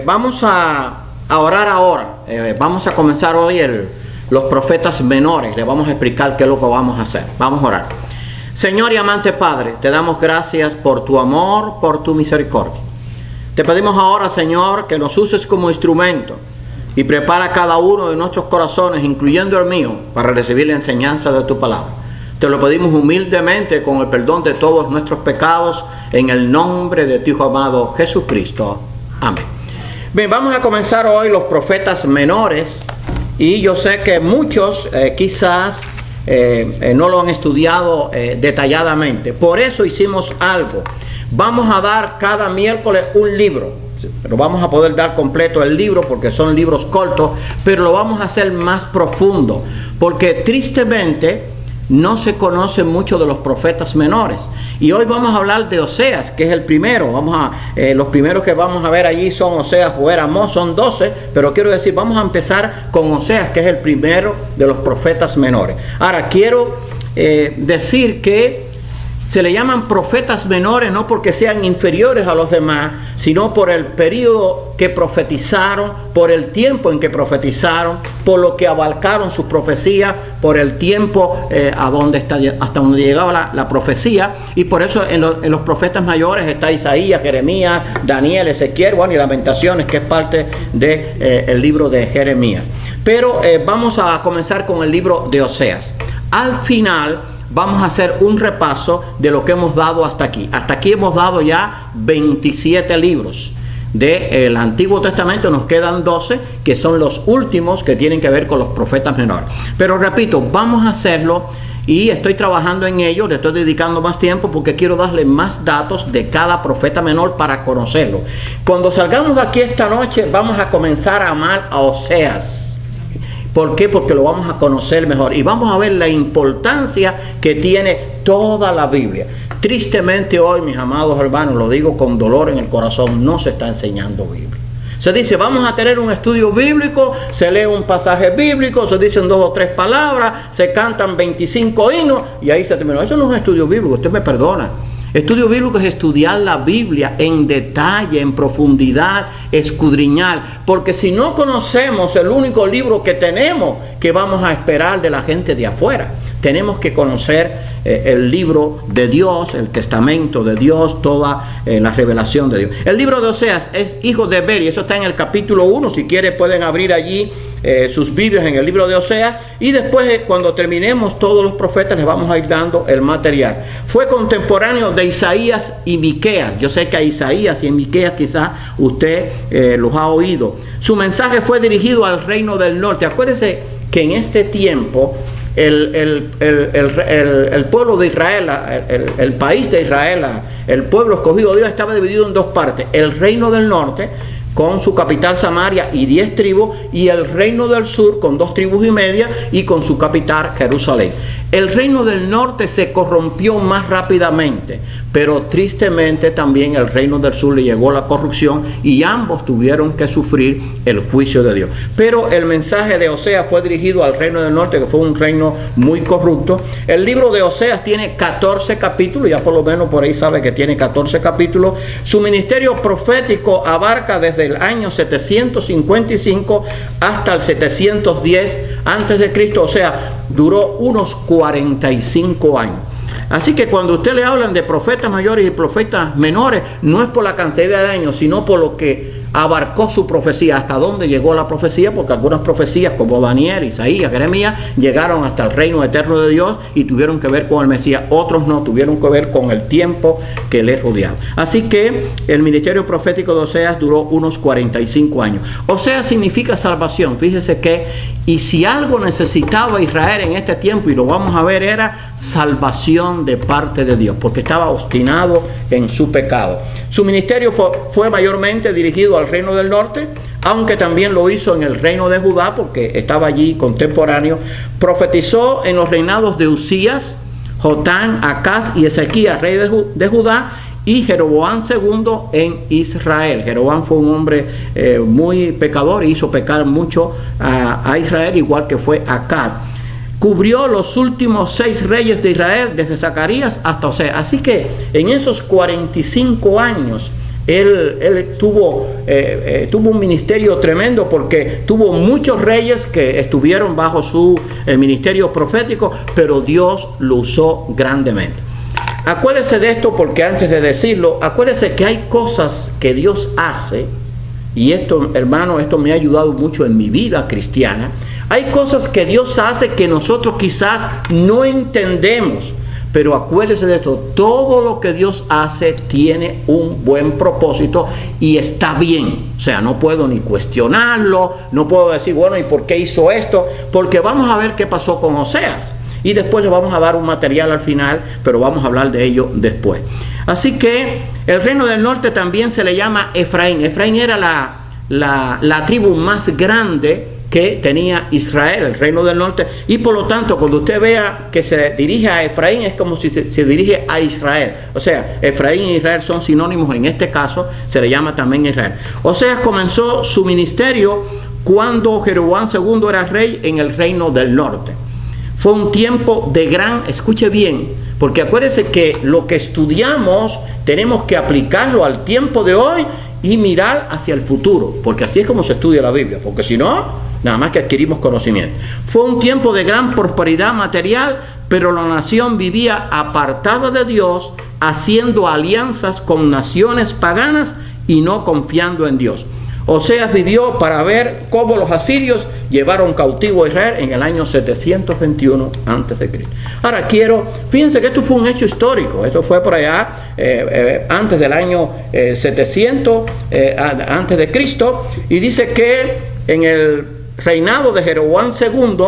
Vamos a orar ahora. Vamos a comenzar hoy los profetas menores. Le vamos a explicar qué es lo que vamos a hacer. Vamos a orar. Señor y amante Padre, te damos gracias por tu amor, por tu misericordia. Te pedimos ahora, Señor, que nos uses como instrumento y prepara cada uno de nuestros corazones, incluyendo el mío, para recibir la enseñanza de tu palabra. Te lo pedimos humildemente con el perdón de todos nuestros pecados, en el nombre de tu Hijo amado Jesucristo. Amén. Bien, vamos a comenzar hoy los profetas menores, y yo sé que muchos quizás no lo han estudiado detalladamente. Por eso hicimos algo. Vamos a dar cada miércoles un libro. Pero vamos a poder dar completo el libro porque son libros cortos, pero lo vamos a hacer más profundo, porque tristemente no se conoce mucho de los profetas menores. Y hoy vamos a hablar de Oseas, que es el primero. Los primeros que vamos a ver allí son Oseas, Joel, Amós, son 12, pero quiero decir, vamos a empezar con Oseas, que es el primero de los profetas menores. Ahora, quiero decir que se le llaman profetas menores no porque sean inferiores a los demás, sino por el periodo que profetizaron, por el tiempo en que profetizaron, por lo que abarcaron sus profecías, por el tiempo hasta donde llegaba la profecía. Y por eso en los profetas mayores está Isaías, Jeremías, Daniel, Ezequiel, y Lamentaciones, que es parte del libro de Jeremías. Pero vamos a comenzar con el libro de Oseas. Al final vamos a hacer un repaso de lo que hemos dado hasta aquí. Hasta aquí hemos dado ya 27 libros del Antiguo Testamento. Nos quedan 12, que son los últimos que tienen que ver con los profetas menores. Pero repito, vamos a hacerlo y estoy trabajando en ello. Le estoy dedicando más tiempo porque quiero darle más datos de cada profeta menor para conocerlo. Cuando salgamos de aquí esta noche, vamos a comenzar a amar a Oseas. ¿Por qué? Porque lo vamos a conocer mejor y vamos a ver la importancia que tiene toda la Biblia. Tristemente hoy, mis amados hermanos, lo digo con dolor en el corazón, no se está enseñando Biblia. Se dice, vamos a tener un estudio bíblico, se lee un pasaje bíblico, se dicen 2 o 3 palabras, se cantan 25 himnos y ahí se terminó. Eso no es un estudio bíblico, usted me perdona. Estudio bíblico es estudiar la Biblia en detalle, en profundidad, escudriñar. Porque si no conocemos el único libro que tenemos, ¿qué vamos a esperar de la gente de afuera? Tenemos que conocer el libro de Dios, el testamento de Dios, toda la revelación de Dios. El libro de Oseas es hijo de Beri, eso está en el capítulo 1. Si quieren pueden abrir allí sus Biblias en el libro de Oseas, y después cuando terminemos todos los profetas les vamos a ir dando el material. Fue contemporáneo de Isaías y Miqueas. Yo sé que a Isaías y a Miqueas quizás usted los ha oído. Su mensaje fue dirigido al reino del norte. Acuérdense que en este tiempo el pueblo de Israel, el país de Israel, el pueblo escogido de Dios, estaba dividido en 2 partes: el reino del norte con su capital Samaria y 10 tribus, y el reino del sur con 2 tribus y media y con su capital Jerusalén. El reino del norte se corrompió más rápidamente, pero tristemente también el reino del sur le llegó la corrupción y ambos tuvieron que sufrir el juicio de Dios. Pero el mensaje de Oseas fue dirigido al reino del norte, que fue un reino muy corrupto. El libro de Oseas tiene 14 capítulos, ya por lo menos por ahí sabe que tiene 14 capítulos. Su ministerio profético abarca desde el año 755 hasta el 710 antes de Cristo, o sea, duró unos 45 años. Así que cuando usted le hablan de profetas mayores y profetas menores, no es por la cantidad de años, sino por lo que abarcó su profecía, hasta dónde llegó la profecía, porque algunas profecías como Daniel, Isaías, Jeremías llegaron hasta el reino eterno de Dios y tuvieron que ver con el Mesías. Otros no, tuvieron que ver con el tiempo que les rodeaba. Así que el ministerio profético de Oseas duró unos 45 años. Oseas significa salvación. Fíjese que, y si algo necesitaba Israel en este tiempo, y lo vamos a ver, era salvación de parte de Dios, porque estaba obstinado en su pecado. Su ministerio fue mayormente dirigido al reino del norte, aunque también lo hizo en el reino de Judá, porque estaba allí contemporáneo. Profetizó en los reinados de Usías, Jotán, Acaz y Ezequías, rey de Judá, y Jeroboam II en Israel. Jeroboam fue un hombre muy pecador y hizo pecar mucho a Israel, igual que fue Acaz. Cubrió los últimos 6 reyes de Israel, desde Zacarías hasta Oseas. Así que en esos 45 años Él tuvo un ministerio tremendo porque tuvo muchos reyes que estuvieron bajo su ministerio profético, pero Dios lo usó grandemente. Acuérdese de esto porque antes de decirlo, acuérdese que hay cosas que Dios hace, y esto, hermano, esto me ha ayudado mucho en mi vida cristiana. Hay cosas que Dios hace que nosotros quizás no entendemos. Pero acuérdese de esto, todo lo que Dios hace tiene un buen propósito y está bien. O sea, no puedo ni cuestionarlo, no puedo decir, bueno, ¿y por qué hizo esto? Porque vamos a ver qué pasó con Oseas. Y después le vamos a dar un material al final, pero vamos a hablar de ello después. Así que el reino del norte también se le llama Efraín. Efraín era la tribu más grande que tenía Israel, el reino del norte, y por lo tanto cuando usted vea que se dirige a Efraín es como si se dirige a Israel. O sea, Efraín y Israel son sinónimos, en este caso se le llama también Israel. Oseas comenzó su ministerio cuando Jeroboam II era rey en el reino del norte. Fue un tiempo de gran, escuche bien, porque acuérdese que lo que estudiamos tenemos que aplicarlo al tiempo de hoy y mirar hacia el futuro, porque así es como se estudia la Biblia, porque si no, nada más que adquirimos conocimiento. Fue un tiempo de gran prosperidad material, pero la nación vivía apartada de Dios, haciendo alianzas con naciones paganas y no confiando en Dios. Oseas vivió para ver cómo los asirios llevaron cautivo a Israel en el año 721 a.C. Ahora fíjense que esto fue un hecho histórico. Esto fue por allá antes del año 700 antes de Cristo, y dice que en el reinado de Jeroboam II,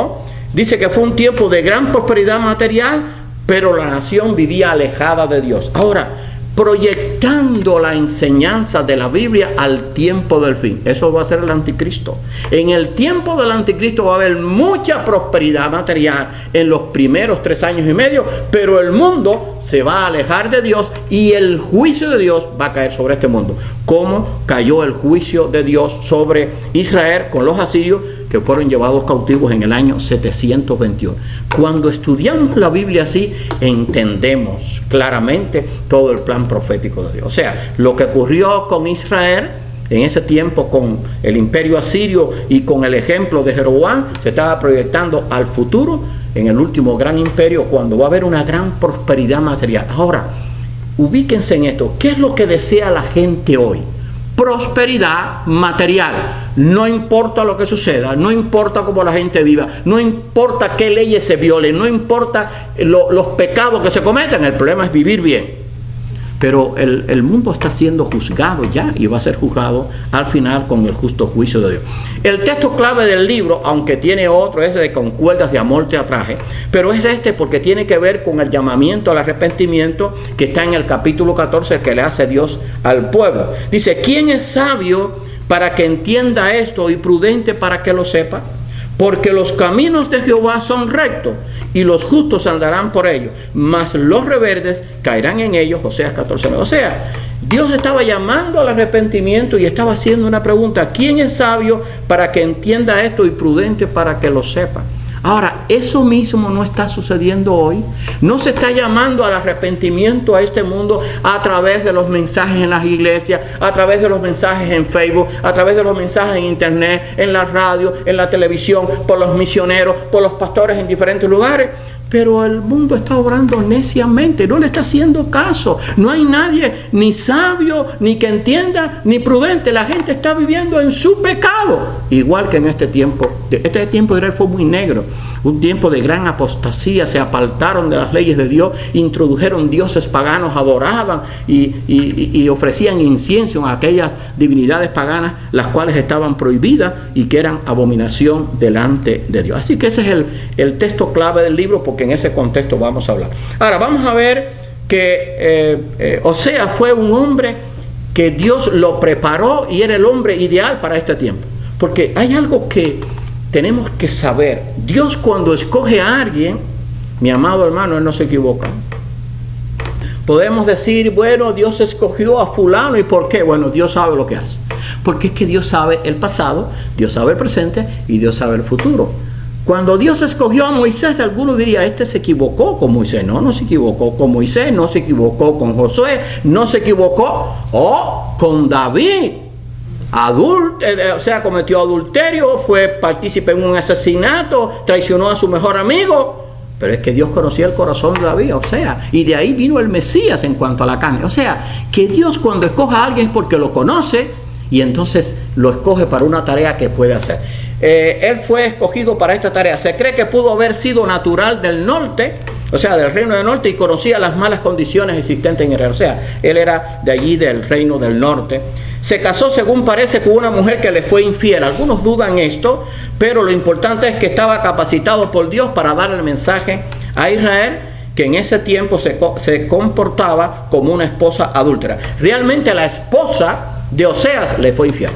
dice que fue un tiempo de gran prosperidad material, pero la nación vivía alejada de Dios. Ahora, proyectando la enseñanza de la Biblia al tiempo del fin. Eso va a ser el anticristo. En el tiempo del anticristo va a haber mucha prosperidad material en los primeros 3 años y medio, pero el mundo se va a alejar de Dios y el juicio de Dios va a caer sobre este mundo. Como cayó el juicio de Dios sobre Israel con los asirios, que fueron llevados cautivos en el año 721. Cuando estudiamos la Biblia así, entendemos claramente todo el plan profético de Dios. O sea, lo que ocurrió con Israel en ese tiempo con el imperio asirio y con el ejemplo de Jeroboam, se estaba proyectando al futuro en el último gran imperio, cuando va a haber una gran prosperidad material. Ahora, ubíquense en esto. ¿Qué es lo que desea la gente hoy? Prosperidad material. No importa lo que suceda, no importa cómo la gente viva, no importa qué leyes se violen, no importa los pecados que se cometan, el problema es vivir bien. Pero el mundo está siendo juzgado ya y va a ser juzgado al final con el justo juicio de Dios. El texto clave del libro, aunque tiene otro, ese de con cuerdas de amor te atraje, pero es este porque tiene que ver con el llamamiento al arrepentimiento que está en el capítulo 14 que le hace Dios al pueblo. Dice, ¿quién es sabio para que entienda esto y prudente para que lo sepa? Porque los caminos de Jehová son rectos y los justos andarán por ellos, mas los rebeldes caerán en ellos. Oseas 14:9. O sea, Dios estaba llamando al arrepentimiento y estaba haciendo una pregunta: ¿quién es sabio para que entienda esto y prudente para que lo sepa? Ahora, eso mismo no está sucediendo hoy. No se está llamando al arrepentimiento a este mundo a través de los mensajes en las iglesias, a través de los mensajes en Facebook, a través de los mensajes en internet, en la radio, en la televisión, por los misioneros, por los pastores en diferentes lugares. Pero el mundo está obrando neciamente, no le está haciendo caso. No hay nadie ni sabio, ni que entienda, ni prudente. La gente está viviendo en su pecado. Igual que en este tiempo. Este tiempo de Israel fue muy negro. Un tiempo de gran apostasía. Se apartaron de las leyes de Dios. Introdujeron dioses paganos, adoraban y ofrecían incienso a aquellas divinidades paganas, las cuales estaban prohibidas y que eran abominación delante de Dios. Así que ese es el texto clave del libro, porque en ese contexto vamos a hablar. Ahora vamos a ver que Oseas fue un hombre que Dios lo preparó y era el hombre ideal para este tiempo. Porque hay algo que tenemos que saber. Dios, cuando escoge a alguien, mi amado hermano, Él no se equivoca. Podemos decir, bueno, Dios escogió a fulano, ¿y por qué? Bueno, Dios sabe lo que hace. Porque es que Dios sabe el pasado, Dios sabe el presente y Dios sabe el futuro. Cuando Dios escogió a Moisés, algunos dirían, este se equivocó con Moisés. No, no se equivocó con Moisés, no se equivocó con Josué, no se equivocó con David. O sea, cometió adulterio, fue partícipe en un asesinato, traicionó a su mejor amigo. Pero es que Dios conocía el corazón de David, o sea, y de ahí vino el Mesías en cuanto a la carne. O sea, que Dios cuando escoja a alguien es porque lo conoce y entonces lo escoge para una tarea que puede hacer. Él fue escogido para esta tarea. Se cree que pudo haber sido natural del norte, o sea, del reino del norte, y conocía las malas condiciones existentes en Israel. O sea, él era de allí, del reino del norte. Se casó, según parece, con una mujer que le fue infiel. Algunos dudan esto, pero lo importante es que estaba capacitado por Dios para dar el mensaje a Israel, que en ese tiempo se comportaba como una esposa adúltera. Realmente la esposa de Oseas le fue infiel.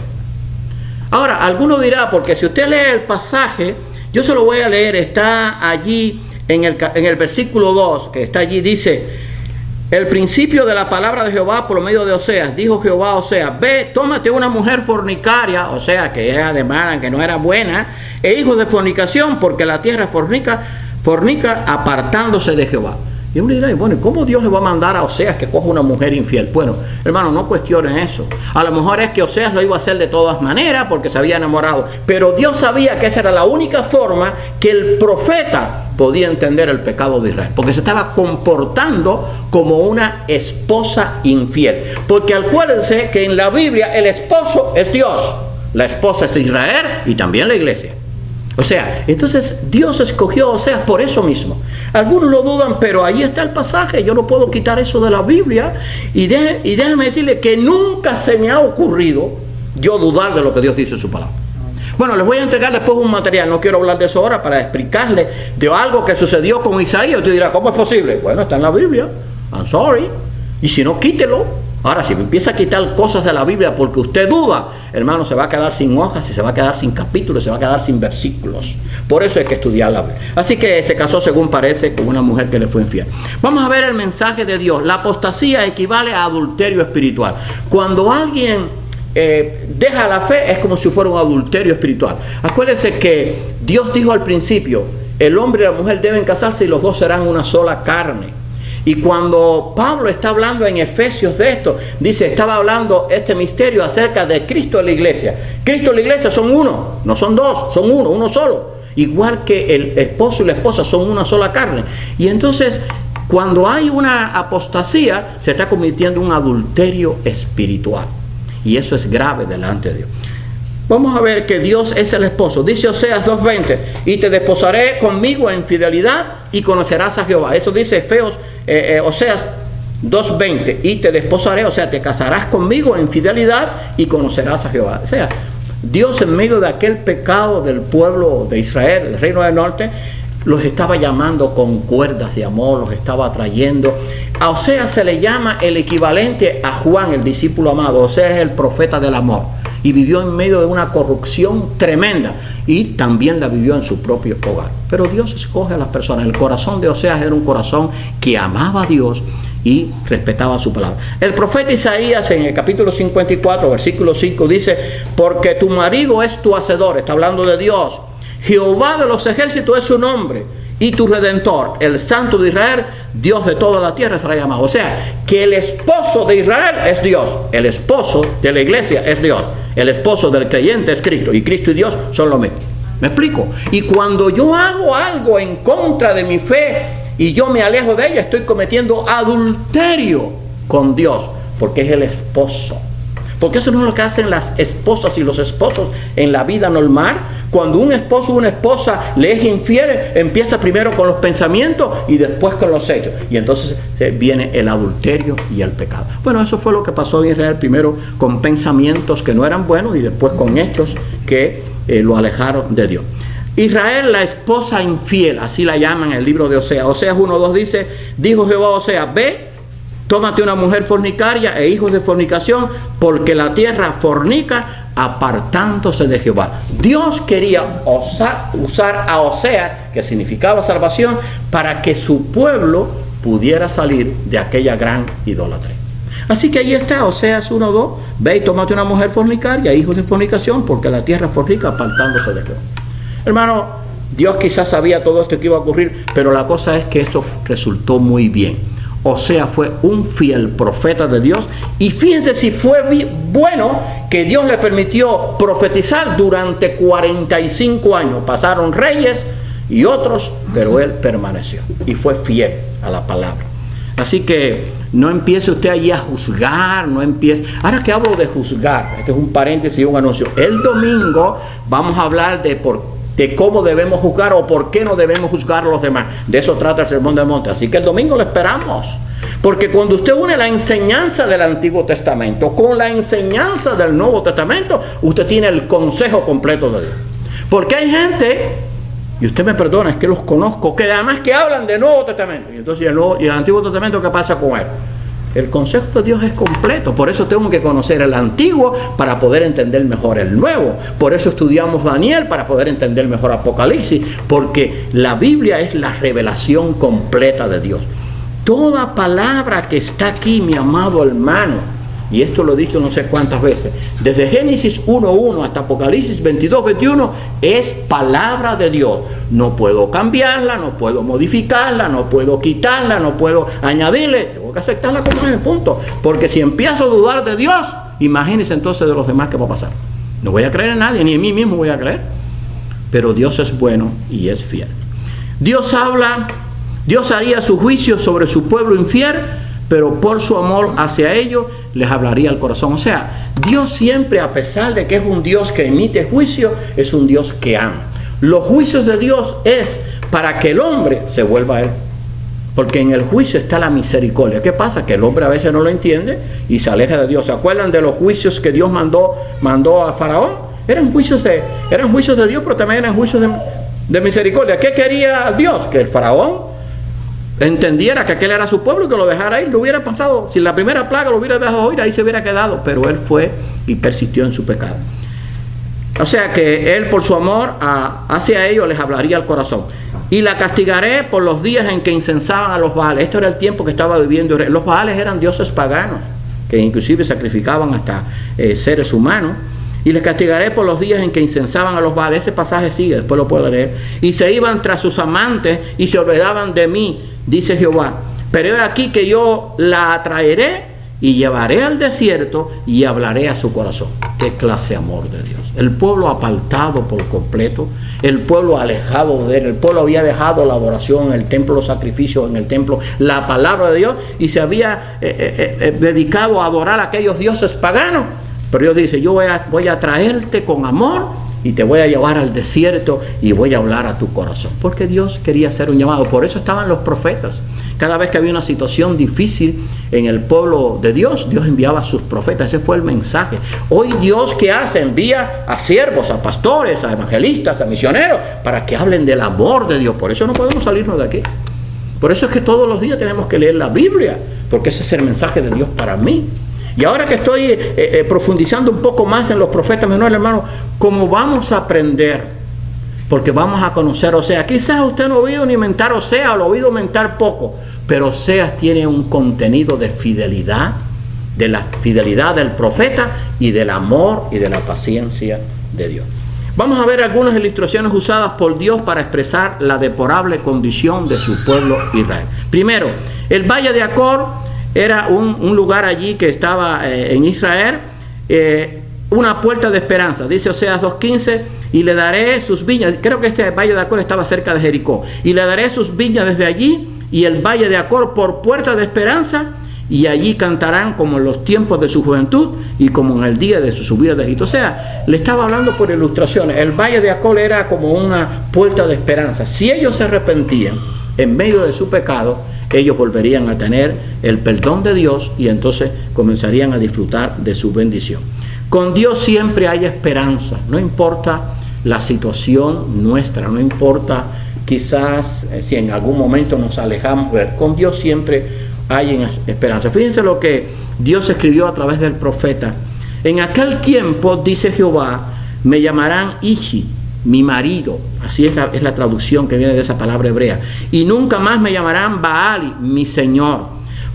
Ahora, alguno dirá, porque si usted lee el pasaje, yo se lo voy a leer, está allí en el versículo 2, que está allí, dice: el principio de la palabra de Jehová por medio de Oseas, dijo Jehová a Oseas, ve, tómate una mujer fornicaria, o sea, que era de mala, que no era buena, e hijos de fornicación, porque la tierra fornica apartándose de Jehová. Y uno dirá, bueno, ¿cómo Dios le va a mandar a Oseas que coja una mujer infiel? Bueno, hermano, no cuestionen eso. A lo mejor es que Oseas lo iba a hacer de todas maneras porque se había enamorado. Pero Dios sabía que esa era la única forma que el profeta podía entender el pecado de Israel. Porque se estaba comportando como una esposa infiel. Porque acuérdense que en la Biblia el esposo es Dios. La esposa es Israel y también la iglesia. O sea, entonces Dios escogió a Oseas por eso mismo. Algunos lo dudan, pero ahí está el pasaje. Yo no puedo quitar eso de la Biblia. Y déjame decirle que nunca se me ha ocurrido yo dudar de lo que Dios dice en su palabra. Bueno, les voy a entregar después un material. No quiero hablar de eso ahora para explicarles de algo que sucedió con Isaías. Usted dirá, ¿cómo es posible? Bueno, está en la Biblia. I'm sorry. Y si no, quítelo. Ahora, si me empieza a quitar cosas de la Biblia porque usted duda, hermano, se va a quedar sin hojas y se va a quedar sin capítulos, se va a quedar sin versículos. Por eso hay que estudiar la Biblia. Así que se casó, según parece, con una mujer que le fue infiel. Vamos a ver el mensaje de Dios. La apostasía equivale a adulterio espiritual. Cuando alguien deja la fe, es como si fuera un adulterio espiritual. Acuérdense que Dios dijo al principio, el hombre y la mujer deben casarse y los dos serán una sola carne. Y cuando Pablo está hablando en Efesios de esto, dice, estaba hablando este misterio acerca de Cristo y la iglesia. Cristo y la iglesia son uno, no son dos, son uno solo. Igual que el esposo y la esposa son una sola carne. Y entonces, cuando hay una apostasía, se está convirtiendo en un adulterio espiritual. Y eso es grave delante de Dios. Vamos a ver que Dios es el esposo. Dice Oseas 2:20, y te desposaré conmigo en fidelidad y conocerás a Jehová. Eso dice Oseas 2:20, y te desposaré, o sea, te casarás conmigo en fidelidad y conocerás a Jehová. O sea, Dios en medio de aquel pecado del pueblo de Israel, el reino del norte, los estaba llamando con cuerdas de amor, los estaba atrayendo. A Oseas se le llama el equivalente a Juan, el discípulo amado. Oseas es el profeta del amor. Y vivió en medio de una corrupción tremenda. Y también la vivió en su propio hogar. Pero Dios escoge a las personas. El corazón de Oseas era un corazón que amaba a Dios y respetaba su palabra. El profeta Isaías en el capítulo 54, versículo 5 dice, porque tu marido es tu hacedor. Está hablando de Dios. Jehová de los ejércitos es su nombre. Y tu redentor, el santo de Israel, Dios de toda la tierra será llamado. O sea, que el esposo de Israel es Dios. El esposo de la iglesia es Dios. El esposo del creyente es Cristo. Y Cristo y Dios son lo mismo. ¿Me explico? Y cuando yo hago algo en contra de mi fe y yo me alejo de ella, estoy cometiendo adulterio con Dios. Porque es el esposo. Porque eso no es lo que hacen las esposas y los esposos en la vida normal. Cuando un esposo o una esposa le es infiel, empieza primero con los pensamientos y después con los hechos. Y entonces viene el adulterio y el pecado. Bueno, eso fue lo que pasó en Israel, primero con pensamientos que no eran buenos y después con hechos que lo alejaron de Dios. Israel, la esposa infiel, así la llaman en el libro de Oseas. Oseas 1:2 dice, dijo Jehová a Oseas, ve, tómate una mujer fornicaria e hijos de fornicación, porque la tierra fornica apartándose de Jehová. Dios quería usar a Oseas, que significaba salvación, para que su pueblo pudiera salir de aquella gran idolatría. Así que ahí está, Oseas 1:2, ve y tómate una mujer fornicaria e hijos de fornicación, porque la tierra fornica apartándose de Jehová. Hermano, Dios quizás sabía todo esto que iba a ocurrir, pero la cosa es que eso resultó muy bien. Osea fue un fiel profeta de Dios, y fíjense si fue bueno que Dios le permitió profetizar durante 45 años. Pasaron reyes y otros, pero él permaneció y fue fiel a la palabra. Así que no empiece usted allí a juzgar, no empiece. Ahora que hablo de juzgar, este es un paréntesis y un anuncio. El domingo vamos a hablar de cómo debemos juzgar o por qué no debemos juzgar a los demás. De eso trata el Sermón del Monte. Así que el domingo lo esperamos. Porque cuando usted une la enseñanza del Antiguo Testamento con la enseñanza del Nuevo Testamento, usted tiene el consejo completo de Dios. Porque hay gente, y usted me perdona, es que los conozco, que además que hablan del Nuevo Testamento. Y entonces el Antiguo Testamento, ¿qué pasa con él? El consejo de Dios es completo. Por eso tengo que conocer el Antiguo para poder entender mejor el Nuevo. Por eso estudiamos Daniel, para poder entender mejor Apocalipsis. Porque la Biblia es la revelación completa de Dios. Toda palabra que está aquí, mi amado hermano, y esto lo he dicho no sé cuántas veces, desde Génesis 1:1 hasta Apocalipsis 22:21, es palabra de Dios. No puedo cambiarla, no puedo modificarla, no puedo quitarla, no puedo añadirle. Tengo que aceptarla como es el punto. Porque si empiezo a dudar de Dios, imagínense entonces de los demás qué va a pasar. No voy a creer en nadie, ni en mí mismo voy a creer. Pero Dios es bueno y es fiel. Dios haría su juicio sobre su pueblo infiel, pero por su amor hacia ellos les hablaría al corazón. O sea, Dios siempre, a pesar de que es un Dios que emite juicio, es un Dios que ama. Los juicios de Dios es para que el hombre se vuelva a Él. Porque en el juicio está la misericordia. ¿Qué pasa? Que el hombre a veces no lo entiende y se aleja de Dios. ¿Se acuerdan de los juicios que Dios mandó a Faraón? Eran juicios de Dios, pero también eran juicios de misericordia. ¿Qué quería Dios? Que el Faraón entendiera que aquel era su pueblo y que lo dejara ir. Lo hubiera pasado, si la primera plaga lo hubiera dejado ir, ahí se hubiera quedado, pero él fue y persistió en su pecado. O sea que él, por su amor hacia ellos, les hablaría al corazón. Y la castigaré por los días en que incensaban a los Baales. Esto era el tiempo que estaba viviendo. Los Baales eran dioses paganos, que inclusive sacrificaban hasta seres humanos. Y les castigaré por los días en que incensaban a los Baales. Ese pasaje sigue, después lo puedo leer. Y se iban tras sus amantes y se olvidaban de mí, dice Jehová. Pero he aquí que yo la atraeré y llevaré al desierto y hablaré a su corazón. Qué clase de amor de Dios. El pueblo apartado por completo, el pueblo alejado de él, el pueblo había dejado la adoración en el templo, los sacrificios en el templo, la palabra de Dios, y se había dedicado a adorar a aquellos dioses paganos. Pero Dios dice, yo voy a traerte con amor y te voy a llevar al desierto y voy a hablar a tu corazón. Porque Dios quería hacer un llamado. Por eso estaban los profetas. Cada vez que había una situación difícil en el pueblo de Dios, Dios enviaba a sus profetas. Ese fue el mensaje. Hoy Dios, ¿qué hace? Envía a siervos, a pastores, a evangelistas, a misioneros, para que hablen del amor de Dios. Por eso no podemos salirnos de aquí. Por eso es que todos los días tenemos que leer la Biblia, porque ese es el mensaje de Dios para mí. Y ahora que estoy profundizando un poco más en los profetas menores, hermano, ¿cómo vamos a aprender? Porque vamos a conocer Oseas. Quizás usted no ha oído ni mentar Oseas, o lo ha oído mentar poco, pero Oseas tiene un contenido de fidelidad, de la fidelidad del profeta y del amor y de la paciencia de Dios. Vamos a ver algunas ilustraciones usadas por Dios para expresar la deplorable condición de su pueblo Israel. Primero, el Valle de Acor era un lugar allí que estaba en Israel, una puerta de esperanza. Dice Oseas 2:15, y le daré sus viñas. Creo que este Valle de Acor estaba cerca de Jericó. Y le daré sus viñas desde allí y el Valle de Acor por puerta de esperanza, y allí cantarán como en los tiempos de su juventud y como en el día de su subida de Egipto. O sea, le estaba hablando por ilustraciones. El Valle de Acor era como una puerta de esperanza. Si ellos se arrepentían en medio de su pecado, ellos volverían a tener el perdón de Dios y entonces comenzarían a disfrutar de su bendición. Con Dios siempre hay esperanza, no importa la situación nuestra, no importa quizás si en algún momento nos alejamos, con Dios siempre hay esperanza. Fíjense lo que Dios escribió a través del profeta. En aquel tiempo, dice Jehová, me llamarán Ishi, mi marido. Así es la traducción que viene de esa palabra hebrea. Y nunca más me llamarán Baali, mi señor,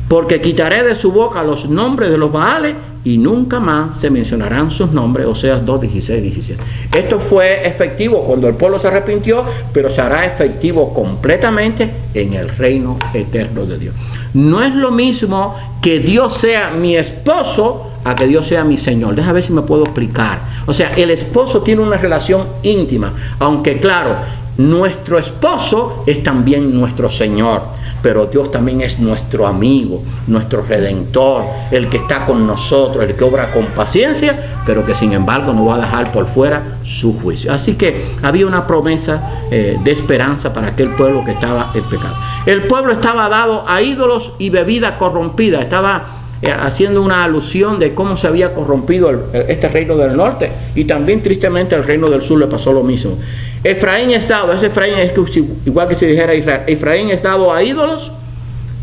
porque quitaré de su boca los nombres de los Baales y nunca más se mencionarán sus nombres, Oseas 2, 16, 17. Esto fue efectivo cuando el pueblo se arrepintió, pero se hará efectivo completamente en el reino eterno de Dios. No es lo mismo que Dios sea mi esposo a que Dios sea mi Señor. Déjame ver si me puedo explicar. O sea, el esposo tiene una relación íntima, aunque claro, nuestro esposo es también nuestro Señor. Pero Dios también es nuestro amigo, nuestro redentor, el que está con nosotros, el que obra con paciencia, pero que sin embargo no va a dejar por fuera su juicio. Así que había una promesa de esperanza para aquel pueblo que estaba en pecado. El pueblo estaba dado a ídolos y bebida corrompida. Estaba haciendo una alusión de cómo se había corrompido este reino del norte, y también tristemente al reino del sur le pasó lo mismo. Efraín es dado, ese Efraín es igual que si dijera Israel, Efraín es dado a ídolos,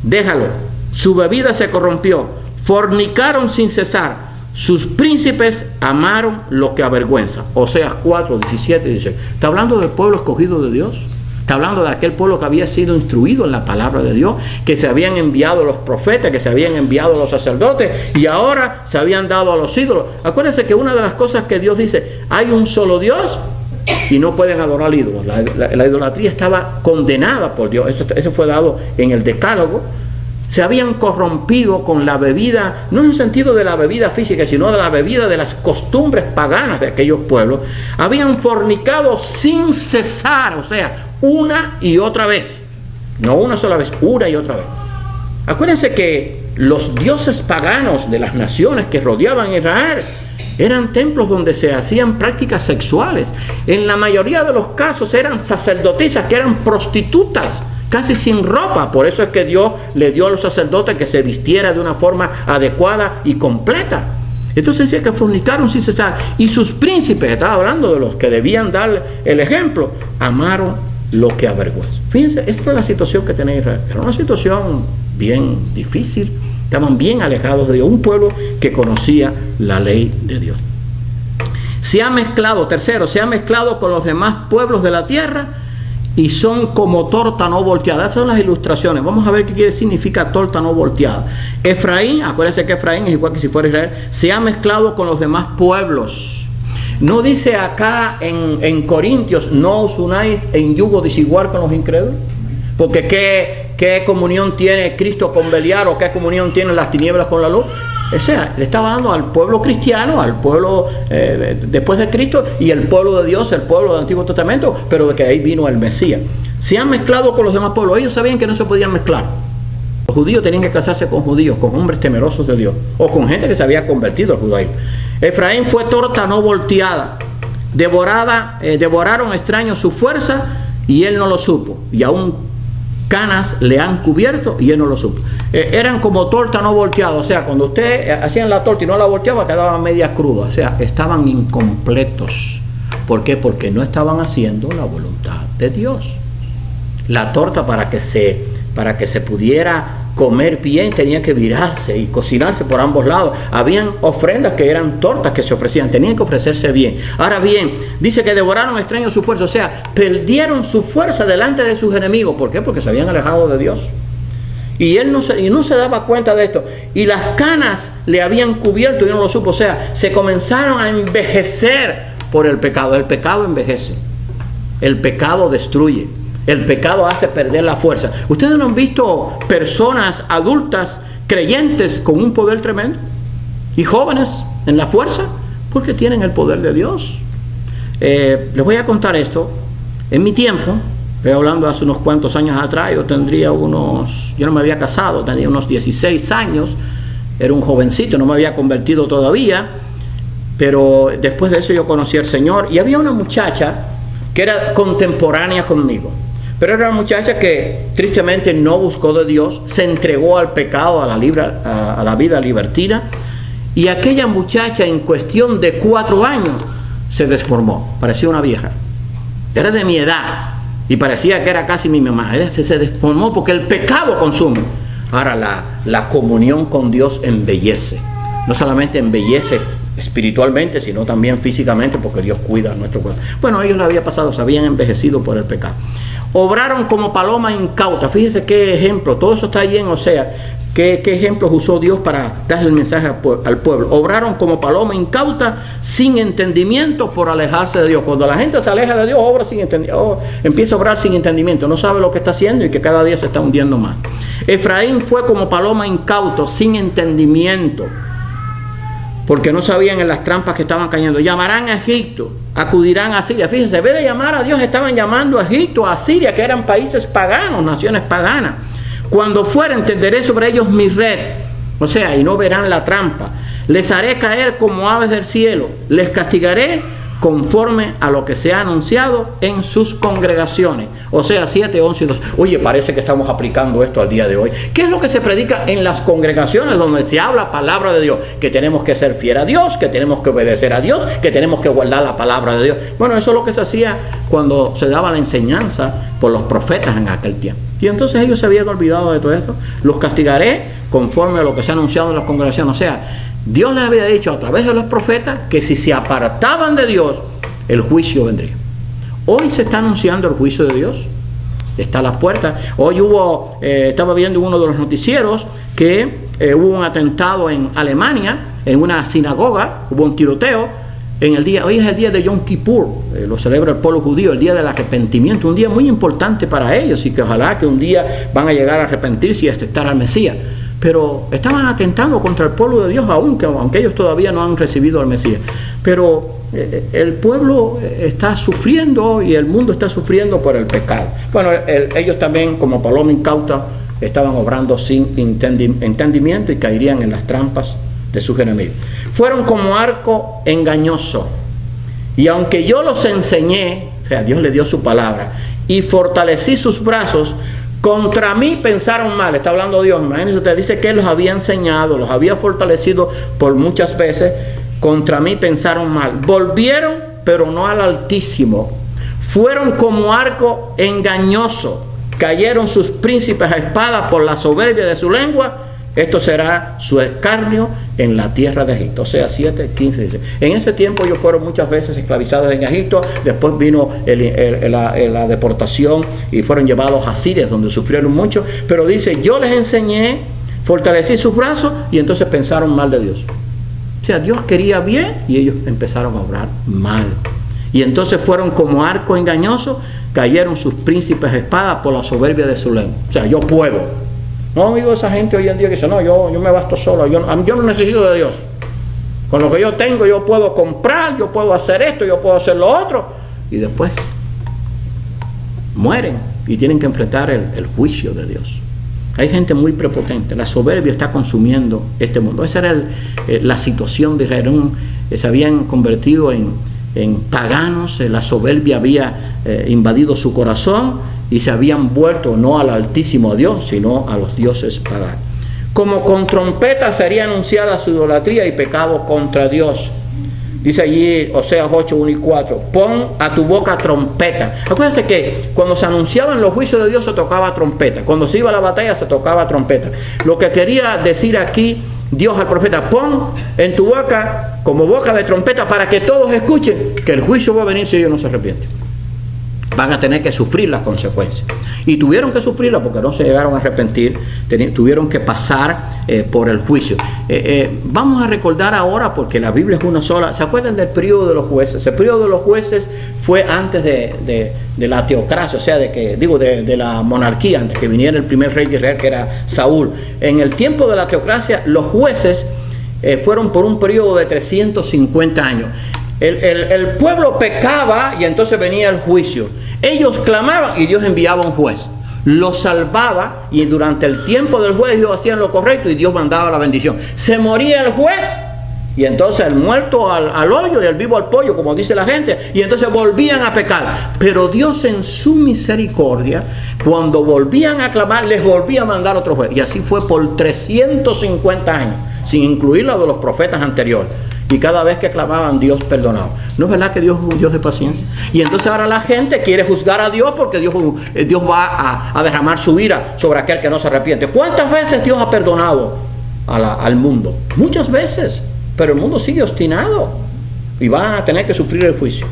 déjalo, su bebida se corrompió, fornicaron sin cesar, sus príncipes amaron lo que avergüenza. Oseas 4, 17 y 16. Está hablando del pueblo escogido de Dios. Está hablando de aquel pueblo que había sido instruido en la palabra de Dios, que se habían enviado los profetas, que se habían enviado los sacerdotes, y ahora se habían dado a los ídolos. Acuérdense que una de las cosas que Dios dice, hay un solo Dios y no pueden adorar ídolos. La idolatría estaba condenada por Dios. Eso fue dado en el Decálogo. Se habían corrompido con la bebida, no en el sentido de la bebida física, sino de la bebida de las costumbres paganas de aquellos pueblos. Habían fornicado sin cesar, o sea, una y otra vez. No una sola vez, una y otra vez. Acuérdense que los dioses paganos de las naciones que rodeaban Israel eran templos donde se hacían prácticas sexuales. En la mayoría de los casos eran sacerdotisas que eran prostitutas, casi sin ropa. Por eso es que Dios le dio a los sacerdotes que se vistiera de una forma adecuada y completa. Entonces decía que fornicaron sin cesar. Y sus príncipes, estaba hablando de los que debían dar el ejemplo, amaron lo que avergüenza. Fíjense, esta es la situación que tenía Israel. Era una situación bien difícil. Estaban bien alejados de Dios. Un pueblo que conocía la ley de Dios. Se ha mezclado, tercero, se ha mezclado con los demás pueblos de la tierra y son como torta no volteada. Esas son las ilustraciones. Vamos a ver qué significa torta no volteada. Efraín, acuérdense que Efraín es igual que si fuera Israel, se ha mezclado con los demás pueblos. No dice acá en Corintios, no os unáis en yugo desigual con los incrédulos. Porque ¿qué comunión tiene Cristo con Beliar, o qué comunión tienen las tinieblas con la luz? O sea, le estaba hablando al pueblo cristiano, al pueblo después de Cristo, y el pueblo de Dios, el pueblo del Antiguo Testamento, pero de que ahí vino el Mesías. Se han mezclado con los demás pueblos. Ellos sabían que no se podían mezclar. Los judíos tenían que casarse con judíos, con hombres temerosos de Dios, o con gente que se había convertido al judaísmo. Efraín fue torta no volteada, devoraron extraños su fuerza y él no lo supo, y aún canas le han cubierto y él no lo supo. Eran como torta no volteada, o sea, cuando usted hacían la torta y no la volteaba, quedaba media cruda, o sea, estaban incompletos. ¿Por qué? Porque no estaban haciendo la voluntad de Dios. La torta para que se pudiera comer bien tenía que virarse y cocinarse por ambos lados. Habían ofrendas que eran tortas que se ofrecían, tenían que ofrecerse bien. Ahora bien, dice que devoraron extraños su fuerza, o sea, perdieron su fuerza delante de sus enemigos. ¿Por qué? Porque se habían alejado de Dios. Y él no se daba cuenta de esto. Y las canas le habían cubierto y no lo supo. O sea, se comenzaron a envejecer por el pecado. El pecado envejece. El pecado destruye. El pecado hace perder la fuerza. ¿Ustedes no han visto personas adultas, creyentes, con un poder tremendo? Y jóvenes en la fuerza, porque tienen el poder de Dios. Les voy a contar esto. En mi tiempo, estoy hablando hace unos cuantos años atrás, yo no me había casado, tenía unos 16 años, era un jovencito, no me había convertido todavía, pero después de eso yo conocí al Señor, y había una muchacha que era contemporánea conmigo. Pero era una muchacha que tristemente no buscó de Dios, se entregó al pecado, a la vida libertina, y aquella muchacha en cuestión de 4 años se desformó, parecía una vieja. Era de mi edad y parecía que era casi mi mamá. Se desformó porque el pecado consume. Ahora la comunión con Dios embellece. No solamente embellece espiritualmente, sino también físicamente, porque Dios cuida nuestro cuerpo. Bueno, a ellos les había pasado, se habían envejecido por el pecado. Obraron como paloma incauta. Fíjense qué ejemplo. Todo eso está allí en Oseas. ¿Qué ejemplos usó Dios para darle el mensaje al pueblo? Obraron como paloma incauta, sin entendimiento, por alejarse de Dios. Cuando la gente se aleja de Dios, obra sin entendimiento, empieza a obrar sin entendimiento, no sabe lo que está haciendo y que cada día se está hundiendo más. Efraín fue como paloma incauto, sin entendimiento, porque no sabían en las trampas que estaban cayendo. Llamarán a Egipto, acudirán a Siria. Fíjense, en vez de llamar a Dios, estaban llamando a Egipto, a Siria, que eran países paganos, naciones paganas. Cuando fuera, entenderé sobre ellos mi red, o sea, y no verán la trampa. Les haré caer como aves del cielo, les castigaré conforme a lo que se ha anunciado en sus congregaciones. O sea, 7, 11 y 2. Oye, parece que estamos aplicando esto al día de hoy. ¿Qué es lo que se predica en las congregaciones donde se habla palabra de Dios? Que tenemos que ser fieles a Dios, que tenemos que obedecer a Dios, que tenemos que guardar la palabra de Dios. Bueno, eso es lo que se hacía cuando se daba la enseñanza por los profetas en aquel tiempo. Y entonces ellos se habían olvidado de todo esto. Los castigaré conforme a lo que se ha anunciado en las congregaciones. O sea, Dios les había dicho a través de los profetas que si se apartaban de Dios, el juicio vendría. Hoy se está anunciando el juicio de Dios. Está a las puertas. Hoy estaba viendo uno de los noticieros que hubo un atentado en Alemania, en una sinagoga, hubo un tiroteo. Hoy es el día de Yom Kippur, lo celebra el pueblo judío, el día del arrepentimiento, un día muy importante para ellos y que ojalá que un día van a llegar a arrepentirse y a aceptar al Mesías. Pero estaban atentando contra el pueblo de Dios, aunque ellos todavía no han recibido al Mesías. Pero el pueblo está sufriendo y el mundo está sufriendo por el pecado. Bueno, ellos también, como paloma incauta, estaban obrando sin entendimiento y caerían en las trampas de sus enemigos. Fueron como arco engañoso. Y aunque yo los enseñé, o sea, Dios le dio su palabra, y fortalecí sus brazos, contra mí pensaron mal. Está hablando Dios, imagínense usted, dice que Él los había enseñado, los había fortalecido por muchas veces. Contra mí pensaron mal. Volvieron, pero no al Altísimo. Fueron como arco engañoso. Cayeron sus príncipes a espada por la soberbia de su lengua. Esto será su escarnio en la tierra de Egipto. O sea, 7, 15 dice. En ese tiempo ellos fueron muchas veces esclavizados en Egipto. Después vino la deportación y fueron llevados a Siria, donde sufrieron mucho. Pero dice, yo les enseñé, fortalecí sus brazos, y entonces pensaron mal de Dios. O sea, Dios quería bien y ellos empezaron a obrar mal. Y entonces fueron como arco engañoso, cayeron sus príncipes a espada por la soberbia de su lengua. O sea, yo puedo. No he oído esa gente hoy en día que dice, no, yo me basto solo, yo no necesito de Dios. Con lo que yo tengo, yo puedo comprar, yo puedo hacer esto, yo puedo hacer lo otro. Y después mueren y tienen que enfrentar el juicio de Dios. Hay gente muy prepotente. La soberbia está consumiendo este mundo. Esa era la situación de Israel. Se habían convertido en paganos. La soberbia había invadido su corazón y se habían vuelto no al Altísimo Dios, sino a los dioses paganos. Como con trompeta sería anunciada su idolatría y pecado contra Dios. Dice allí Oseas 8, 1 y 4, pon a tu boca trompeta. Acuérdense que cuando se anunciaban los juicios de Dios se tocaba trompeta. Cuando se iba a la batalla se tocaba trompeta. Lo que quería decir aquí Dios al profeta, pon en tu boca como boca de trompeta para que todos escuchen que el juicio va a venir si ellos no se arrepienten. Van a tener que sufrir las consecuencias. Y tuvieron que sufrirlas porque no se llegaron a arrepentir, tuvieron que pasar por el juicio. Vamos a recordar ahora, porque la Biblia es una sola. ¿Se acuerdan del periodo de los jueces? El periodo de los jueces fue antes de la teocracia, o sea, de la monarquía, antes que viniera el primer rey de Israel, que era Saúl. En el tiempo de la teocracia, los jueces fueron por un periodo de 350 años. El pueblo pecaba y entonces venía el juicio. Ellos clamaban y Dios enviaba un juez. Los salvaba y durante el tiempo del juez ellos hacían lo correcto y Dios mandaba la bendición. Se moría el juez y entonces el muerto al hoyo y el vivo al pollo, como dice la gente, y entonces volvían a pecar. Pero Dios en su misericordia, cuando volvían a clamar, les volvía a mandar otro juez. Y así fue por 350 años, sin incluir lo de los profetas anteriores. Y cada vez que clamaban, Dios perdonaba. ¿No es verdad que Dios es un Dios de paciencia? Y entonces ahora la gente quiere juzgar a Dios porque Dios va a derramar su ira sobre aquel que no se arrepiente. ¿Cuántas veces Dios ha perdonado al mundo? Muchas veces. Pero el mundo sigue obstinado y va a tener que sufrir el juicio.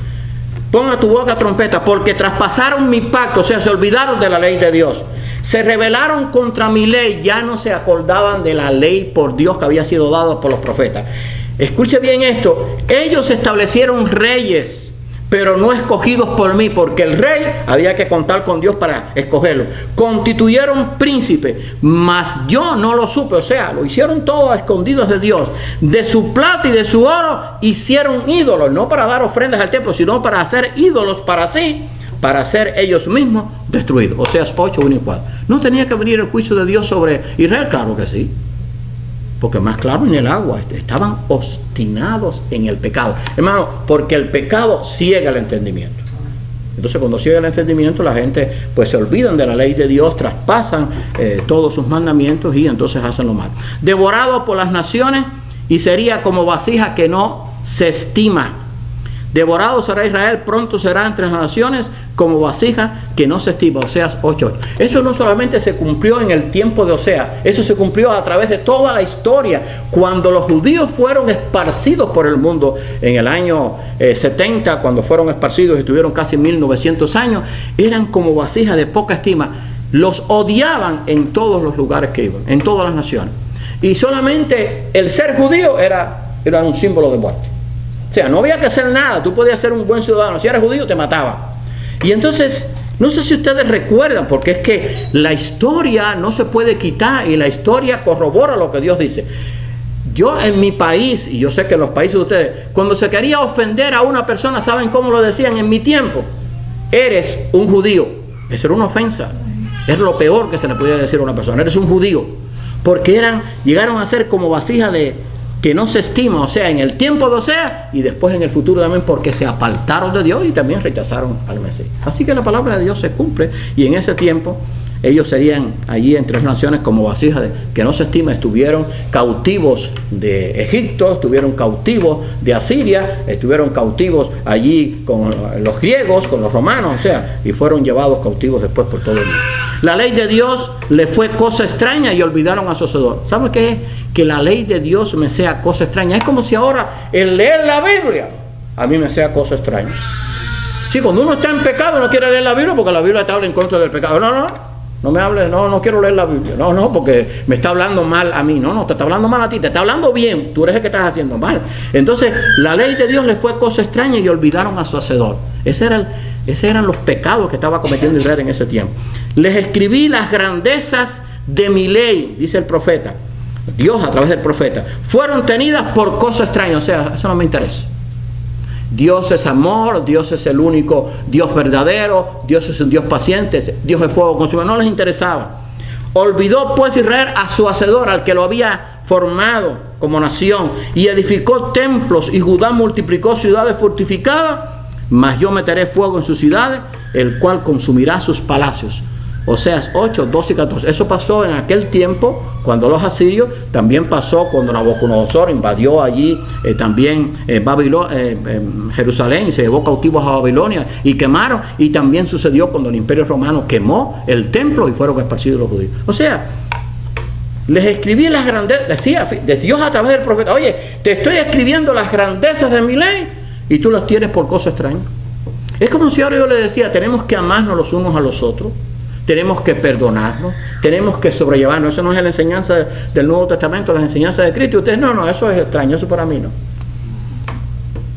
Pon a tu boca trompeta porque traspasaron mi pacto, o sea, se olvidaron de la ley de Dios. Se rebelaron contra mi ley, ya no se acordaban de la ley por Dios que había sido dada por los profetas. Escuche bien esto, ellos establecieron reyes, pero no escogidos por mí, porque el rey había que contar con Dios para escogerlo. Constituyeron príncipe, mas yo no lo supe, o sea, lo hicieron todo a escondidos de Dios. De su plata y de su oro hicieron ídolos, no para dar ofrendas al templo, sino para hacer ídolos para sí, para ser ellos mismos destruidos. Oseas 8, 1 y 4. ¿No tenía que venir el juicio de Dios sobre Israel? Claro que sí. Porque más claro en el agua, estaban obstinados en el pecado. Hermano, porque el pecado ciega el entendimiento. Entonces cuando ciega el entendimiento, la gente pues se olvidan de la ley de Dios, traspasan todos sus mandamientos y entonces hacen lo malo. Devorado por las naciones y sería como vasija que no se estima. Devorado será Israel, pronto será entre las naciones como vasija que no se estima. Oseas 8:8. Esto no solamente se cumplió en el tiempo de Oseas, eso se cumplió a través de toda la historia. Cuando los judíos fueron esparcidos por el mundo en el año 70, cuando fueron esparcidos y tuvieron casi 1900 años, eran como vasija de poca estima. Los odiaban en todos los lugares que iban, en todas las naciones. Y solamente el ser judío era un símbolo de muerte. O sea, no había que hacer nada, tú podías ser un buen ciudadano, si eres judío te mataban. Y entonces, no sé si ustedes recuerdan, porque es que la historia no se puede quitar y la historia corrobora lo que Dios dice. Yo en mi país, y yo sé que en los países de ustedes, cuando se quería ofender a una persona, ¿saben cómo lo decían? En mi tiempo, eres un judío. Eso era una ofensa, es lo peor que se le podía decir a una persona, eres un judío. Porque llegaron a ser como vasija que no se estima, o sea, en el tiempo de Oseas y después en el futuro también, porque se apartaron de Dios y también rechazaron al Mesías. Así que la palabra de Dios se cumple y en ese tiempo ellos serían allí entre las naciones como vasijas que no se estima. Estuvieron cautivos de Egipto, estuvieron cautivos de Asiria, estuvieron cautivos allí con los griegos, con los romanos, o sea, y fueron llevados cautivos después por todo el mundo. La ley de Dios le fue cosa extraña y olvidaron a su hacedor. ¿Sabe qué es? Que la ley de Dios me sea cosa extraña. Es como si ahora el leer la Biblia a mí me sea cosa extraña. Sí, cuando uno está en pecado no quiere leer la Biblia porque la Biblia te habla en contra del pecado. No me hable, no quiero leer la Biblia. No, porque me está hablando mal a mí. No, te está hablando mal a ti, te está hablando bien. Tú eres el que estás haciendo mal. Entonces, la ley de Dios le fue cosa extraña y olvidaron a su hacedor. Esos eran los pecados que estaba cometiendo Israel en ese tiempo. Les escribí las grandezas de mi ley, dice el profeta. Dios a través del profeta. Fueron tenidas por cosa extraña. O sea, eso no me interesa. Dios es amor, Dios es el único Dios verdadero, Dios es un Dios paciente, Dios es fuego consumidor. No les interesaba. Olvidó pues Israel a su hacedor, al que lo había formado como nación, y edificó templos, y Judá multiplicó ciudades fortificadas, mas yo meteré fuego en sus ciudades, el cual consumirá sus palacios. Oseas 8, 12 y 14. Eso pasó en aquel tiempo cuando los asirios, también pasó cuando Nabucodonosor invadió allí también Jerusalén y se llevó cautivos a Babilonia y quemaron, y también sucedió cuando el Imperio Romano quemó el templo y fueron esparcidos los judíos. O sea, les escribí las grandezas, decía de Dios a través del profeta, oye, te estoy escribiendo las grandezas de mi ley y tú las tienes por cosa extraña. Es como si ahora yo le decía, tenemos que amarnos los unos a los otros, tenemos que perdonarnos, tenemos que sobrellevarnos. Eso no es la enseñanza del Nuevo Testamento, la enseñanza de Cristo. Y ustedes, no, eso es extraño, eso para mí no.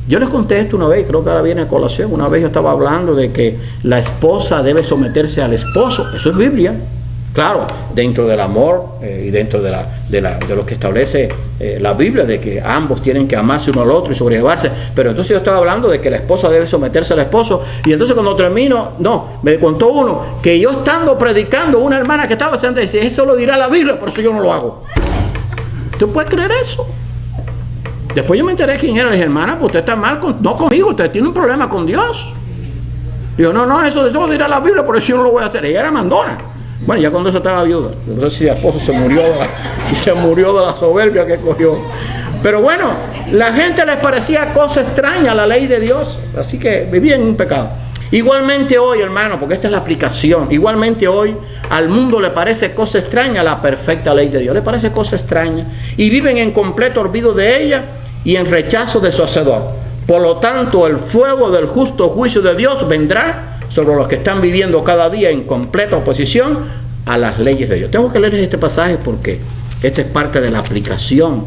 Yo les conté esto una vez, creo que ahora viene a colación. Una vez yo estaba hablando de que la esposa debe someterse al esposo. Eso es Biblia. Claro, dentro del amor y dentro de lo que establece la Biblia, de que ambos tienen que amarse uno al otro y sobrellevarse. Pero entonces yo estaba hablando de que la esposa debe someterse al esposo. Y entonces cuando termino, me contó uno que yo estando predicando, una hermana que estaba sentada dice, eso lo dirá la Biblia, por eso yo no lo hago. ¿Tú puedes creer eso? Después yo me enteré quién era. Le dije, hermana, pues usted está mal, no conmigo, usted tiene un problema con Dios. Digo, no, eso lo dirá la Biblia, por eso yo no lo voy a hacer. Ella era mandona. Bueno, ya cuando eso estaba viuda. No sé si el esposo se murió de la soberbia que cogió. Pero bueno, la gente les parecía cosa extraña la ley de Dios. Así que vivían en un pecado. Igualmente hoy, hermano, porque esta es la aplicación. Igualmente hoy al mundo le parece cosa extraña la perfecta ley de Dios. Le parece cosa extraña. Y viven en completo olvido de ella y en rechazo de su hacedor. Por lo tanto, el fuego del justo juicio de Dios vendrá sobre los que están viviendo cada día en completa oposición a las leyes de Dios. Tengo que leer este pasaje porque esta es parte de la aplicación,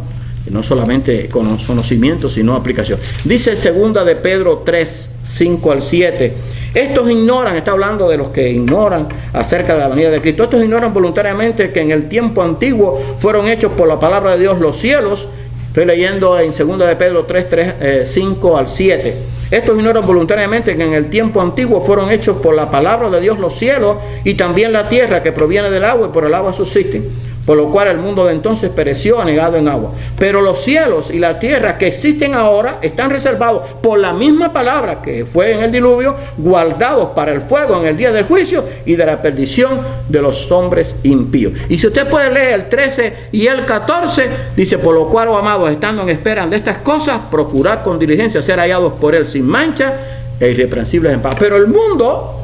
no solamente conocimiento, sino aplicación. Dice 2 de Pedro 3, 5 al 7. Estos ignoran, está hablando de los que ignoran acerca de la venida de Cristo. Estos ignoran voluntariamente que en el tiempo antiguo fueron hechos por la palabra de Dios los cielos. Estoy leyendo en 2 de Pedro 3, 5 al 7. Estos ignoran voluntariamente que en el tiempo antiguo fueron hechos por la palabra de Dios los cielos y también la tierra que proviene del agua y por el agua subsisten. Por lo cual el mundo de entonces pereció anegado en agua. Pero los cielos y la tierra que existen ahora están reservados por la misma palabra que fue en el diluvio, guardados para el fuego en el día del juicio y de la perdición de los hombres impíos. Y si usted puede leer el 13 y el 14, dice: por lo cual, oh amados, estando en espera de estas cosas, procurad con diligencia ser hallados por él sin mancha e irreprensibles en paz. Pero el mundo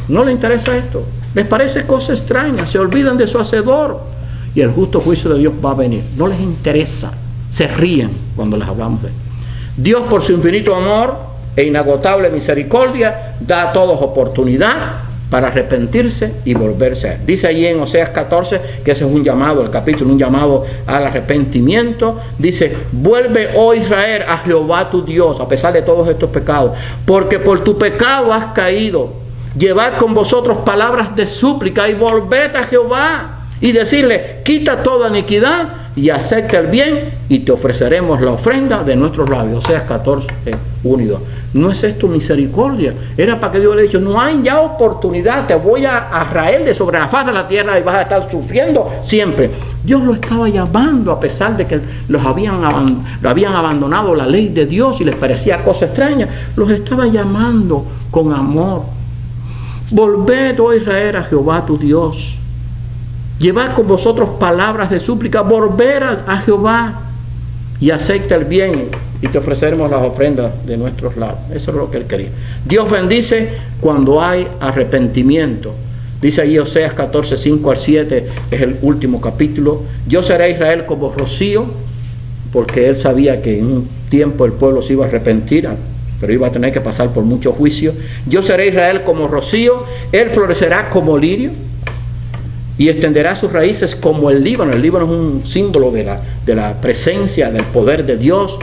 no le interesa esto. Les parece cosa extraña. Se olvidan de su hacedor. Y el justo juicio de Dios va a venir. No les interesa. Se ríen cuando les hablamos de él. Dios, por su infinito amor e inagotable misericordia, da a todos oportunidad para arrepentirse y volverse a él. Dice allí en Oseas 14, que ese es un llamado, el capítulo, un llamado al arrepentimiento. Dice: vuelve, oh Israel, a Jehová tu Dios, a pesar de todos estos pecados, porque por tu pecado has caído. Llevad con vosotros palabras de súplica y volved a Jehová. Y decirle: quita toda iniquidad y acepta el bien, y te ofreceremos la ofrenda de nuestros labios. Oseas 14, 1 y 2. ¿No es esto misericordia? Era para que Dios le haya dicho: no hay ya oportunidad, te voy a raer de sobre la faz de la tierra y vas a estar sufriendo siempre. Dios lo estaba llamando a pesar de que lo habían abandonado la ley de Dios y les parecía cosa extraña. Los estaba llamando con amor. Volved, oh Israel, a Jehová tu Dios. Llevad con vosotros palabras de súplica, volver a Jehová, y acepta el bien, y te ofreceremos las ofrendas de nuestros labios. Eso es lo que él quería. Dios bendice cuando hay arrepentimiento. Dice ahí Oseas 14, 5 al 7, es el último capítulo. Yo seré a Israel como rocío, porque él sabía que en un tiempo el pueblo se iba a arrepentir, pero iba a tener que pasar por mucho juicio. Yo seré a Israel como rocío, él florecerá como lirio, y extenderá sus raíces como el Líbano. El Líbano es un símbolo de la presencia, del poder de Dios.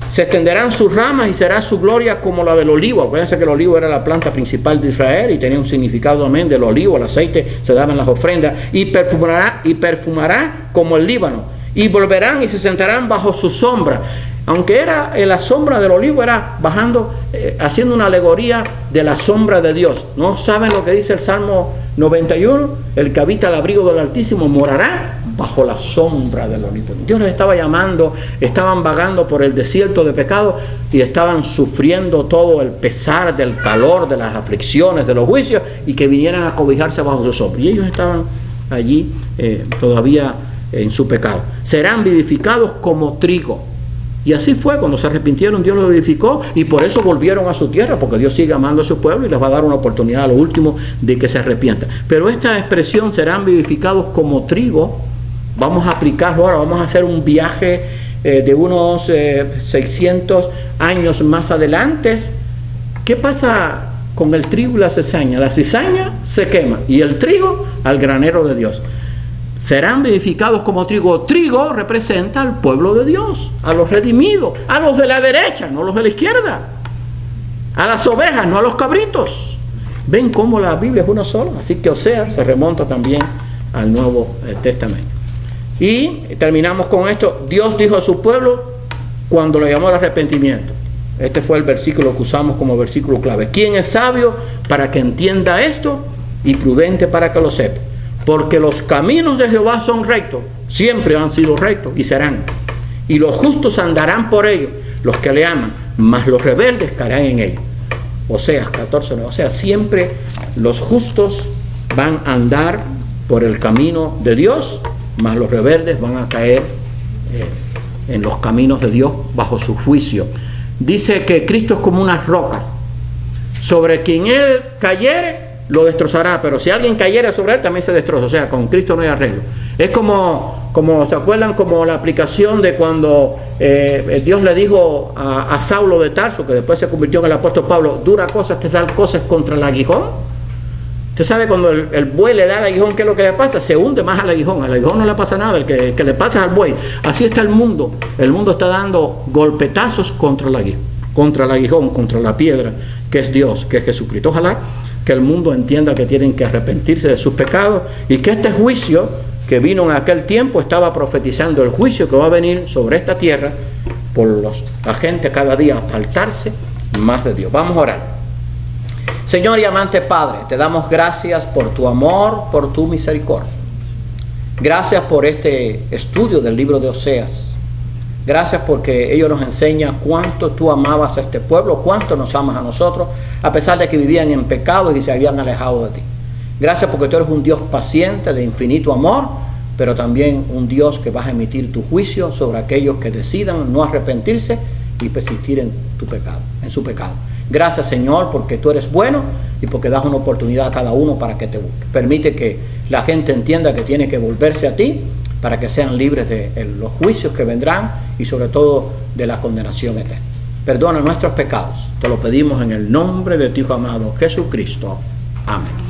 Se extenderán sus ramas y será su gloria como la del olivo. Acuérdense que el olivo era la planta principal de Israel y tenía un significado también del olivo. El aceite se daba en las ofrendas. Y perfumará como el Líbano. Y volverán y se sentarán bajo su sombra. Aunque era la sombra del olivo, era bajando, haciendo una alegoría de la sombra de Dios. ¿No saben lo que dice el Salmo 91? El que habita al abrigo del Altísimo morará bajo la sombra del olivo. Dios les estaba llamando, estaban vagando por el desierto de pecado y estaban sufriendo todo el pesar del calor, de las aflicciones, de los juicios, y que vinieran a cobijarse bajo su sombra. Y ellos estaban allí todavía en su pecado. Serán vivificados como trigo. Y así fue, cuando se arrepintieron, Dios los vivificó, y por eso volvieron a su tierra, porque Dios sigue amando a su pueblo y les va a dar una oportunidad a lo último de que se arrepientan. Pero esta expresión, serán vivificados como trigo, vamos a aplicarlo ahora. Vamos a hacer un viaje de unos 600 años más adelante. ¿Qué pasa con el trigo y la cizaña? La cizaña se quema y el trigo al granero de Dios. Serán vivificados como trigo. Trigo representa al pueblo de Dios, a los redimidos, a los de la derecha, no los de la izquierda, a las ovejas, no a los cabritos. Ven cómo la Biblia es una sola. Así que Oseas se remonta también al Nuevo Testamento. Y terminamos con esto. Dios dijo a su pueblo cuando le llamó al arrepentimiento. Este fue el versículo que usamos como versículo clave. ¿Quién es sabio para que entienda esto y prudente para que lo sepa? Porque los caminos de Jehová son rectos, siempre han sido rectos y serán. Y los justos andarán por ellos, los que le aman, mas los rebeldes caerán en ellos. Oseas 14, no. O sea, siempre los justos van a andar por el camino de Dios, mas los rebeldes van a caer en los caminos de Dios bajo su juicio. Dice que Cristo es como una roca, sobre quien él cayere lo destrozará, pero si alguien cayera sobre él también se destroza. O sea, con Cristo no hay arreglo. Es como ¿se acuerdan? Como la aplicación de cuando Dios le dijo a Saulo de Tarso, que después se convirtió en el apóstol Pablo: dura cosas te dan cosas contra el aguijón. Usted sabe cuando el buey le da al aguijón, ¿qué es lo que le pasa? Se hunde más al aguijón. Al aguijón no le pasa nada, el que le pasa al buey. Así está el mundo. El mundo está dando golpetazos contra el aguijón, contra la piedra, que es Dios, que es Jesucristo. Ojalá que el mundo entienda que tienen que arrepentirse de sus pecados y que este juicio que vino en aquel tiempo estaba profetizando el juicio que va a venir sobre esta tierra por la gente cada día apartarse más de Dios. Vamos a orar. Señor y amante Padre, te damos gracias por tu amor, por tu misericordia. Gracias por este estudio del libro de Oseas. Gracias porque ellos nos enseñan cuánto tú amabas a este pueblo, cuánto nos amas a nosotros, a pesar de que vivían en pecado y se habían alejado de ti. Gracias porque tú eres un Dios paciente, de infinito amor, pero también un Dios que vas a emitir tu juicio sobre aquellos que decidan no arrepentirse y persistir en tu pecado, en su pecado. Gracias, Señor, porque tú eres bueno y porque das una oportunidad a cada uno para que te busque. Permite que la gente entienda que tiene que volverse a ti para que sean libres de los juicios que vendrán y sobre todo de la condenación eterna. Perdona nuestros pecados. Te lo pedimos en el nombre de tu Hijo amado Jesucristo. Amén.